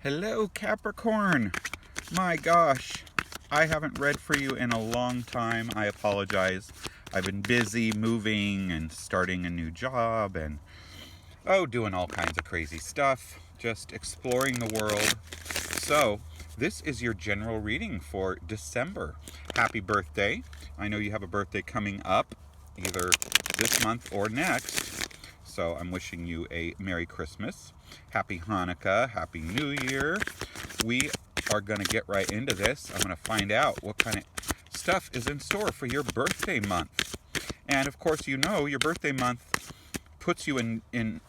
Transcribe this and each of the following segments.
Hello, Capricorn. My gosh, I haven't read for you in a long time. I apologize. I've been busy moving and starting a new job and, doing all kinds of crazy stuff, just exploring the world. So, this is your general reading for December. Happy birthday. I know you have a birthday coming up, either this month or next. So I'm wishing you a Merry Christmas, Happy Hanukkah, Happy New Year. We are going to get right into this. I'm going to find out what kind of stuff is in store for your birthday month. And of course, you know your birthday month puts you in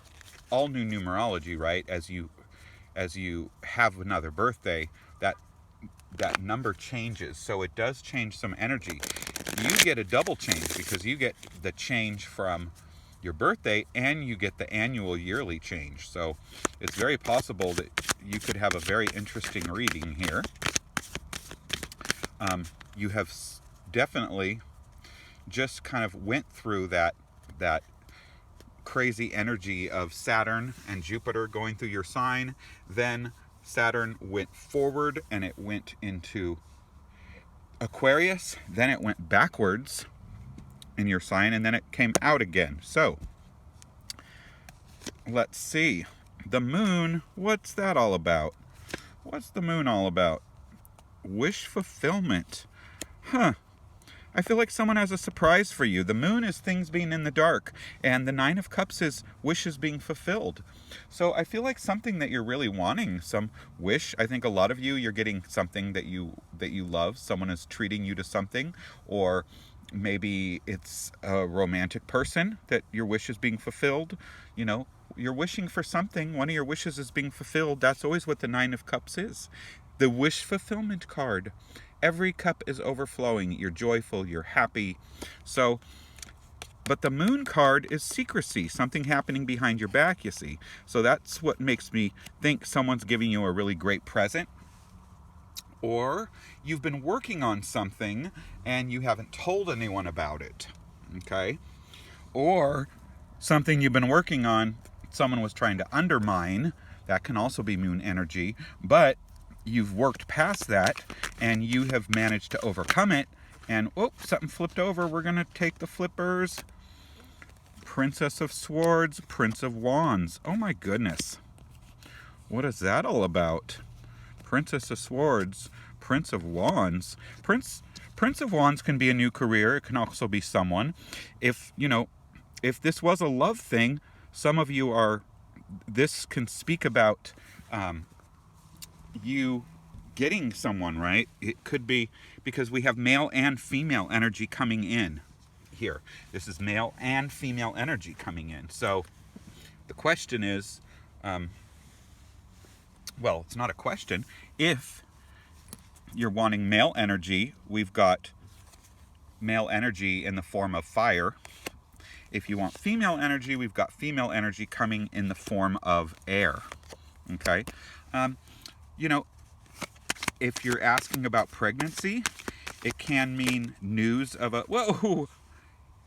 all new numerology, right? As you have another birthday, that number changes. So it does change some energy. You get a double change because you get the change from your birthday and you get the annual yearly change. So it's very possible that you could have a very interesting reading here. You have definitely just kind of went through that crazy energy of Saturn and Jupiter going through your sign. Then Saturn went forward and it went into Aquarius. Then it went backwards in your sign, and then it came out again. So let's see. The moon, what's that all about? What's the moon all about? Wish fulfillment. I feel like someone has a surprise for you. The moon is things being in the dark, and the Nine of Cups is wishes being fulfilled. So I feel like something that you're really wanting, some wish. I think a lot of you're getting something that you love. Someone is treating you to something, or maybe it's a romantic person that your wish is being fulfilled. You know, you're wishing for something. One of your wishes is being fulfilled. That's always what the Nine of Cups is. The wish fulfillment card. Every cup is overflowing. You're joyful. You're happy. So, but the moon card is secrecy. Something happening behind your back, you see. So that's what makes me think someone's giving you a really great present. Or you've been working on something and you haven't told anyone about it. Okay? Or something you've been working on, someone was trying to undermine. That can also be moon energy. But you've worked past that and you have managed to overcome it. And, something flipped over. We're going to take the flippers. Princess of Swords, Prince of Wands. Oh my goodness. What is that all about? Princess of Swords, Prince of Wands. Prince of Wands can be a new career. It can also be someone. If this was a love thing, some of you this can speak about you getting someone, right? It could be because we have male and female energy coming in here. This is male and female energy coming in. So the question is, it's not a question. If you're wanting male energy, we've got male energy in the form of fire. If you want female energy, we've got female energy coming in the form of air. Okay? If you're asking about pregnancy, it can mean news of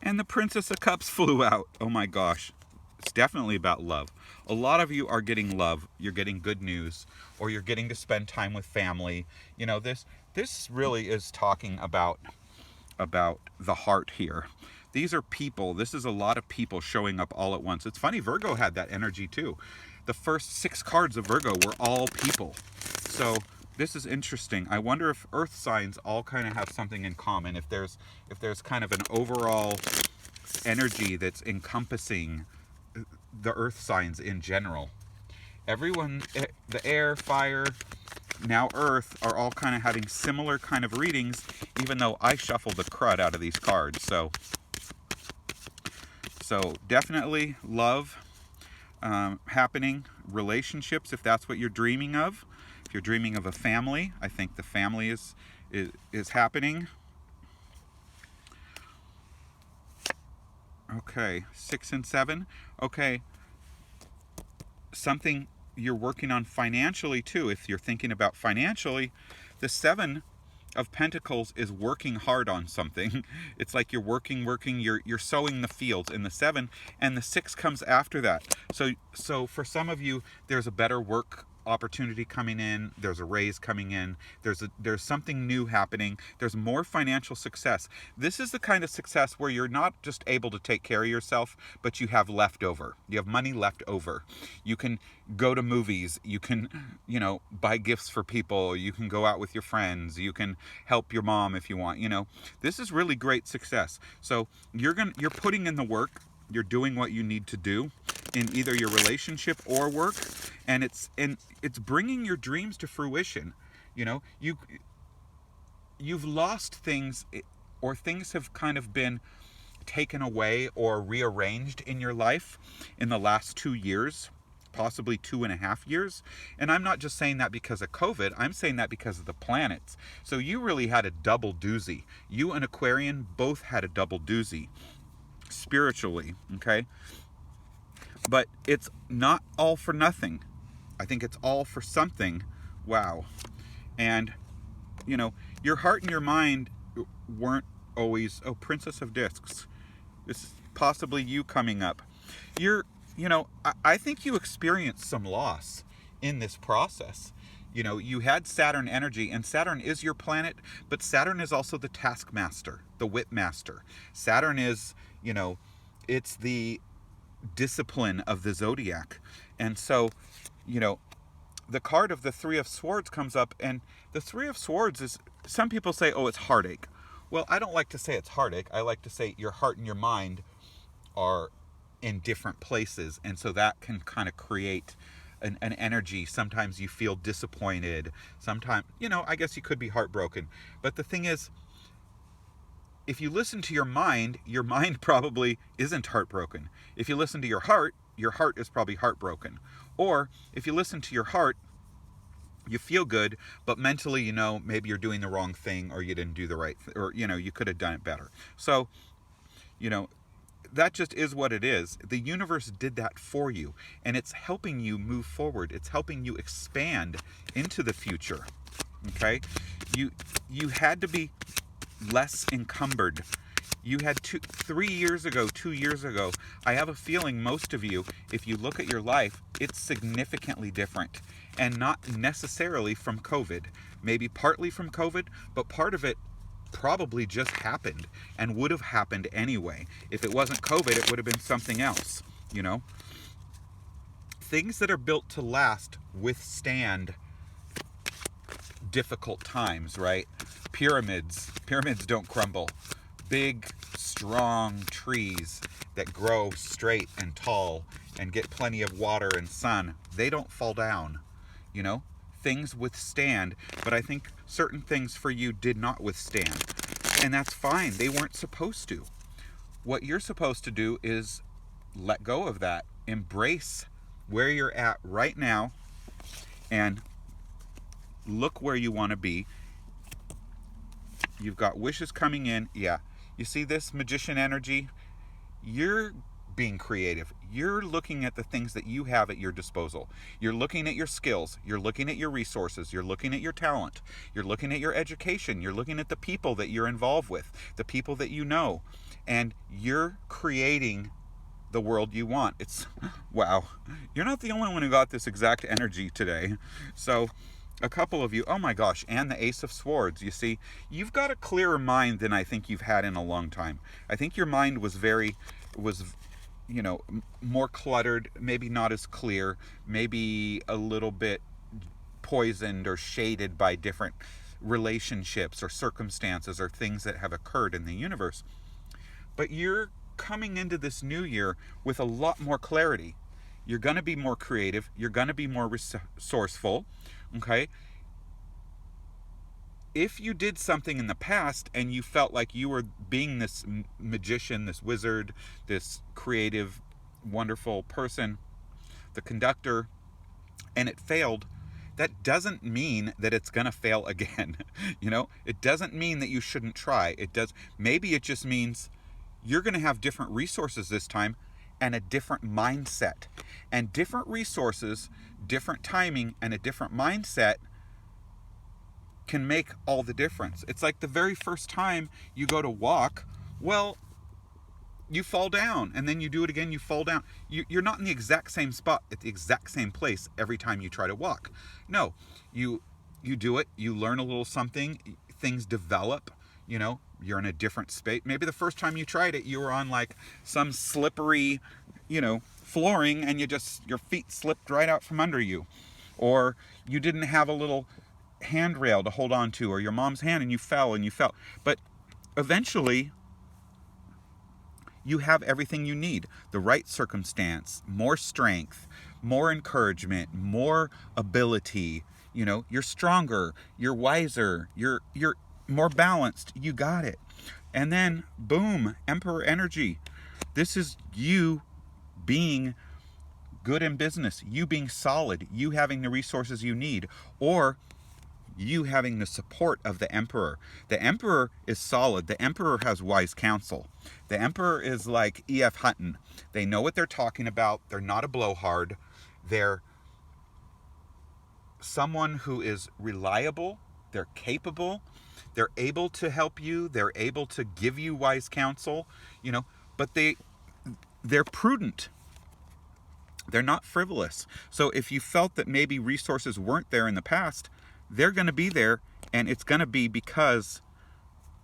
and the Princess of Cups flew out. Oh my gosh. It's definitely about love. A lot of you are getting love. You're getting good news, or you're getting to spend time with family. This really is talking about the heart here. These are people. This is a lot of people showing up all at once. It's funny, Virgo had that energy too. The first 6 cards of Virgo were all people. So this is interesting. I wonder if earth signs all kind of have something in common. If there's kind of an overall energy that's encompassing the earth signs in general. Everyone, the air, fire, now earth, are all kind of having similar kind of readings, even though I shuffled the crud out of these cards. So definitely love happening, relationships, if that's what you're dreaming of. If you're dreaming of a family, I think the family is happening. Okay, 6 and 7. Okay, something you're working on financially too. If you're thinking about financially, the 7 of Pentacles is working hard on something. It's like you're working, you're sowing the fields in the 7, and the 6 comes after that. So for some of you, there's a better work opportunity coming in, there's a raise coming in, there's something new happening, there's more financial success. This is the kind of success where you're not just able to take care of yourself, but you have leftover. You have money left over. You can go to movies, you can, buy gifts for people, you can go out with your friends, you can help your mom if you want, This is really great success. So you're putting in the work, you're doing what you need to do in either your relationship or work, and it's bringing your dreams to fruition. You've lost things, or things have kind of been taken away or rearranged in your life in the last 2 years, possibly 2.5 years. And I'm not just saying that because of COVID, I'm saying that because of the planets. So you really had a double doozy. You and Aquarian both had a double doozy spiritually, okay? But it's not all for nothing. I think it's all for something. Wow. And, your heart and your mind weren't always, Princess of Discs. This is possibly you coming up. I think you experienced some loss in this process. You had Saturn energy, and Saturn is your planet, but Saturn is also the taskmaster, the whip master. Saturn is, it's the discipline of the zodiac. And so, the card of the Three of Swords comes up, and the Three of Swords is, some people say, it's heartache. Well, I don't like to say it's heartache. I like to say your heart and your mind are in different places, and so that can kind of create an energy. Sometimes you feel disappointed. Sometimes, I guess you could be heartbroken. But the thing is, if you listen to your mind probably isn't heartbroken. If you listen to your heart is probably heartbroken. Or if you listen to your heart, you feel good, but mentally, maybe you're doing the wrong thing, or you didn't do the right thing, or, you could have done it better. So, that just is what it is. The universe did that for you, and it's helping you move forward. It's helping you expand into the future. Okay? You had to be less encumbered. You had 2 years ago, I have a feeling most of you, if you look at your life, it's significantly different, and not necessarily from COVID. Maybe partly from COVID, but part of it probably just happened and would have happened anyway. If it wasn't COVID, it would have been something else, Things that are built to last withstand difficult times, right? Pyramids don't crumble. Big, strong trees that grow straight and tall and get plenty of water and sun, they don't fall down, Things withstand, but I think certain things for you did not withstand. And that's fine. They weren't supposed to. What you're supposed to do is let go of that. Embrace where you're at right now and look where you want to be. You've got wishes coming in. Yeah. You see this magician energy? You're being creative. You're looking at the things that you have at your disposal. You're looking at your skills. You're looking at your resources. You're looking at your talent. You're looking at your education. You're looking at the people that you're involved with, the people that you know, and you're creating the world you want. It's, wow. You're not the only one who got this exact energy today. So a couple of you, oh my gosh, and the Ace of Swords. You see, you've got a clearer mind than I think you've had in a long time. I think your mind was more cluttered, maybe not as clear, maybe a little bit poisoned or shaded by different relationships or circumstances or things that have occurred in the universe. But you're coming into this new year with a lot more clarity. You're going to be more creative. You're going to be more resourceful. Okay? If you did something in the past and you felt like you were being this magician, this wizard, this creative, wonderful person, the conductor, and it failed, that doesn't mean that it's going to fail again. It doesn't mean that you shouldn't try. Maybe it just means you're going to have different resources this time and a different mindset. And different resources, different timing, and a different mindset can make all the difference. It's like the very first time you go to walk, well, you fall down, and then you do it again, you fall down. You're not in the exact same spot at the exact same place every time you try to walk. No, you do it, you learn a little something, things develop, you're in a different space. Maybe the first time you tried it, you were on like some slippery, flooring, and your feet slipped right out from under you. Or you didn't have a little handrail to hold on to, or your mom's hand, and you fell. But eventually, you have everything you need. The right circumstance, more strength, more encouragement, more ability. You're stronger, you're wiser, you're more balanced. You got it. And then, boom, Emperor energy. This is you being good in business, you being solid, you having the resources you need, or you having the support of the Emperor. The Emperor is solid. The Emperor has wise counsel. The Emperor is like E.F. Hutton. They know what they're talking about. They're not a blowhard. They're someone who is reliable. They're capable. They're able to help you. They're able to give you wise counsel, but they're prudent. They're not frivolous. So if you felt that maybe resources weren't there in the past, they're going to be there, and it's going to be because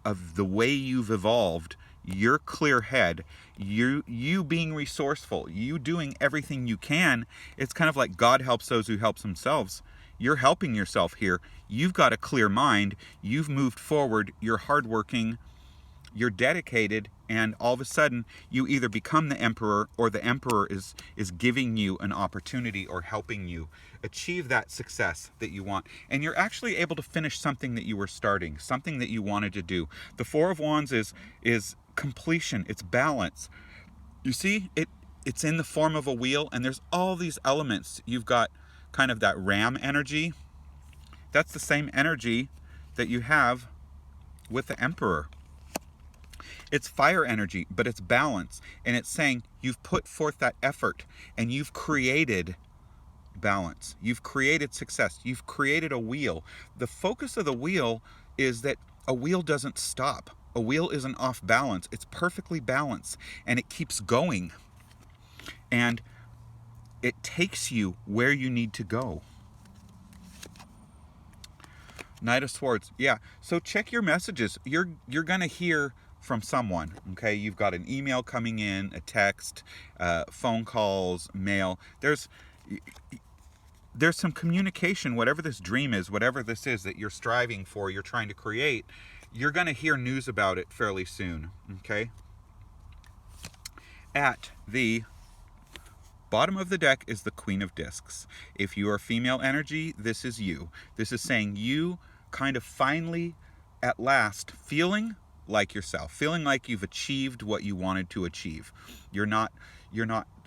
of the way you've evolved, your clear head, you being resourceful, you doing everything you can. It's kind of like God helps those who help themselves. You're helping yourself here. You've got a clear mind. You've moved forward. You're hardworking. You're dedicated, and all of a sudden you either become the Emperor, or the Emperor is giving you an opportunity or helping you achieve that success that you want. And you're actually able to finish something that you were starting, something that you wanted to do. The Four of Wands is completion, it's balance. You see, it's in the form of a wheel, and there's all these elements. You've got kind of that ram energy. That's the same energy that you have with the Emperor. It's fire energy, but it's balance. And it's saying you've put forth that effort, and you've created balance. You've created success. You've created a wheel. The focus of the wheel is that a wheel doesn't stop. A wheel isn't off balance. It's perfectly balanced, and it keeps going. And it takes you where you need to go. Knight of Swords. Yeah. So check your messages. You're going to hear from someone, okay? You've got an email coming in, a text, phone calls, mail. There's some communication, whatever this dream is, whatever this is that you're striving for, you're trying to create, you're going to hear news about it fairly soon, okay? At the bottom of the deck is the Queen of Discs. If you are female energy, this is you. This is saying you kind of finally, at last, feeling like yourself, feeling like you've achieved what you wanted to achieve. You're not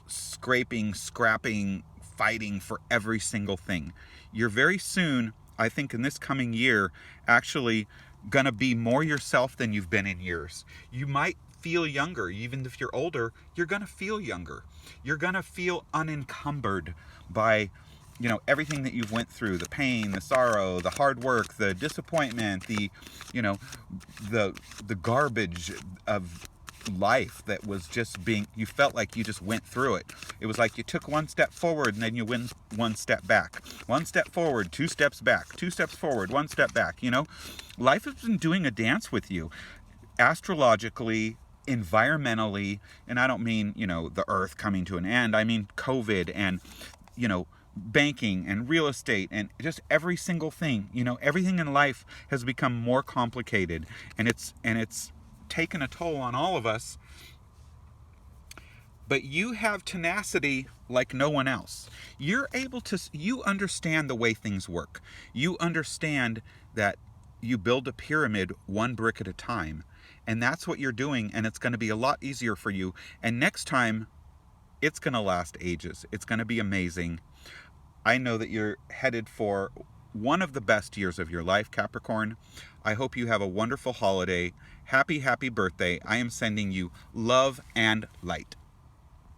scraping, scrapping, fighting for every single thing. You're very soon, I think in this coming year, actually gonna be more yourself than you've been in years. You might feel younger. Even if you're older, you're gonna feel younger. You're gonna feel unencumbered by everything that you've went through, the pain, the sorrow, the hard work, the disappointment, the garbage of life that was just you felt like you just went through it. It was like you took one step forward, and then you went one step back. One step forward, two steps back. Two steps forward, one step back. Life has been doing a dance with you, astrologically, environmentally, and I don't mean, the earth coming to an end. I mean COVID and, banking and real estate and just every single thing. Everything in life has become more complicated, and it's taken a toll on all of us. But you have tenacity like no one else. You understand the way things work. You understand that you build a pyramid one brick at a time, and that's what you're doing, and it's going to be a lot easier for you. And next time, it's going to last ages. It's going to be amazing. I know that you're headed for one of the best years of your life, Capricorn. I hope you have a wonderful holiday. Happy birthday. I am sending you love and light.